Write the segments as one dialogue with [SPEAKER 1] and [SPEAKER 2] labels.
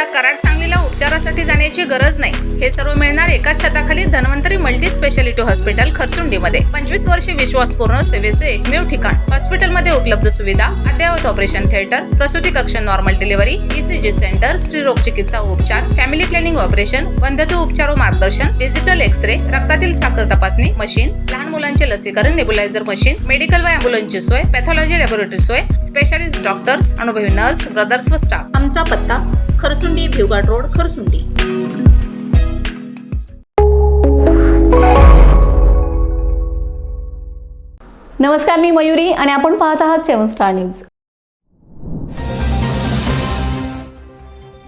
[SPEAKER 1] आता कराड सांगलीला उपचारासाठी जाण्याची गरज नाही. हे सर्व मिळणार एकाच छताखाली धन्वंतरी मल्टी स्पेशालिटी हॉस्पिटल खरसुंडीमध्ये. 25 वर्षे विश्वासपूर्ण सेवेचे एकमेव ठिकाण. हॉस्पिटलमध्ये उपलब्ध सुविधा, अद्ययावत ऑपरेशन थिएटर, प्रसूती कक्ष, नॉर्मल डिलिव्हरी, ECG सेंटर, स्त्रीरोग चिकित्सा व उपचार, फॅमिली प्लॅनिंग ऑपरेशन, वंध्यत्व उपचार व मार्गदर्शन, डिजिटल एक्स-रे, रक्तातील साखर तपासणी मशीन, लहान मुलांचे लसीकरण, नेब्युलायझर मशीन, मेडिकल व ॲम्ब्युलन्सची सोय, पॅथॉलॉजी लॅबोरेटरी सोय, स्पेशालिस्ट डॉक्टर्स, अनुभवी नर्स, ब्रदर्स व स्टाफ. आमचा पत्ता खरसुंडी, भिवघाट रोड, खरसुंडी.
[SPEAKER 2] नमस्कार, मी मयुरी आणि आपण पाहत आहात 7 स्टार न्यूज.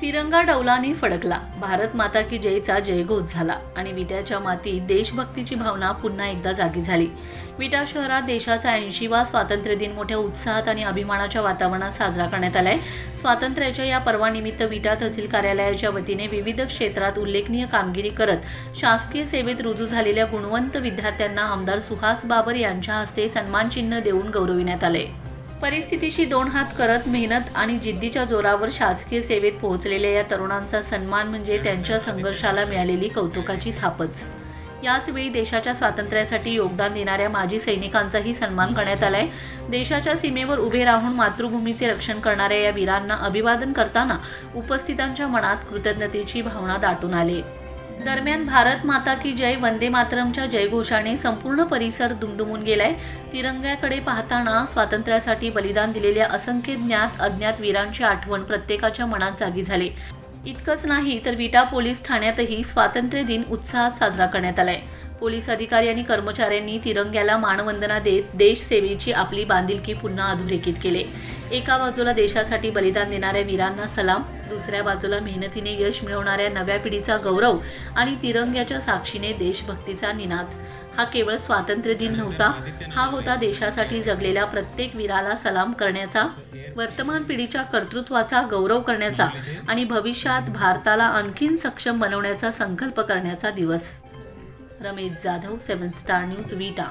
[SPEAKER 2] तिरंगा डौलाने फडकला, भारत माता की जयचा जयघोष झाला आणि विट्याच्या मातीत देशभक्तीची भावना पुन्हा एकदा जागी झाली. विटा शहरात देशाचा 80वा स्वातंत्र्य दिन मोठ्या उत्साहात आणि अभिमानाच्या वातावरणात साजरा करण्यात आलाय. स्वातंत्र्याच्या या पर्वानिमित्त विटा तहसील कार्यालयाच्या वतीने विविध क्षेत्रात उल्लेखनीय कामगिरी करत शासकीय सेवेत रुजू झालेल्या गुणवंत विद्यार्थ्यांना आमदार सुहास बाबर यांच्या हस्ते सन्मानचिन्ह देऊन गौरविण्यात आले. परिस्थितीशी 2 हात करत मेहनत आणि जिद्दीच्या जोरावर शासकीय सेवेत पोहोचलेल्या या तरुणांचा सन्मान म्हणजे त्यांच्या संघर्षाला मिळालेली कौतुकाची थापच. याचवेळी देशाच्या स्वातंत्र्यासाठी योगदान देणाऱ्या माजी सैनिकांचाही सन्मान करण्यात आलाय. देशाच्या सीमेवर उभे राहून मातृभूमीचे रक्षण करणाऱ्या या वीरांना अभिवादन करताना उपस्थितांच्या मनात कृतज्ञतेची भावना दाटून आली. दरम्यान भारत माता की जय, वंदे मातरमच्या जयघोषाने संपूर्ण परिसर दुमदुमून गेलाय. तिरंग्याकडे पाहताना स्वातंत्र्यासाठी बलिदान दिलेल्या असंख्य ज्ञात अज्ञात वीरांची आठवण प्रत्येकाच्या मनात जागी झाली. इतकंच नाही तर विटा पोलीस ठाण्यातही स्वातंत्र्य दिन उत्साहात साजरा करण्यात आलाय. पोलीस अधिकारी आणि कर्मचाऱ्यांनी तिरंग्याला मानवंदना देत देशसेवेची आपली बांधिलकी पुन्हा अधोरेखित केले. एका बाजूला देशासाठी बलिदान देणाऱ्या वीरांना सलाम, दुसऱ्या बाजूला मेहनतीने यश मिळवणाऱ्या नव्या पिढीचा गौरव आणि तिरंग्याच्या साक्षीने देशभक्तीचा निनाद. हा केवळ स्वातंत्र्य दिन नव्हता, हा होता देशासाठी जगलेल्या प्रत्येक वीराला सलाम करण्याचा, वर्तमान पिढीच्या कर्तृत्वाचा गौरव करण्याचा आणि भविष्यात भारताला आणखीन सक्षम बनवण्याचा संकल्प करण्याचा दिवस. रमेश जाधव, 7 स्टार न्यूज, विटा.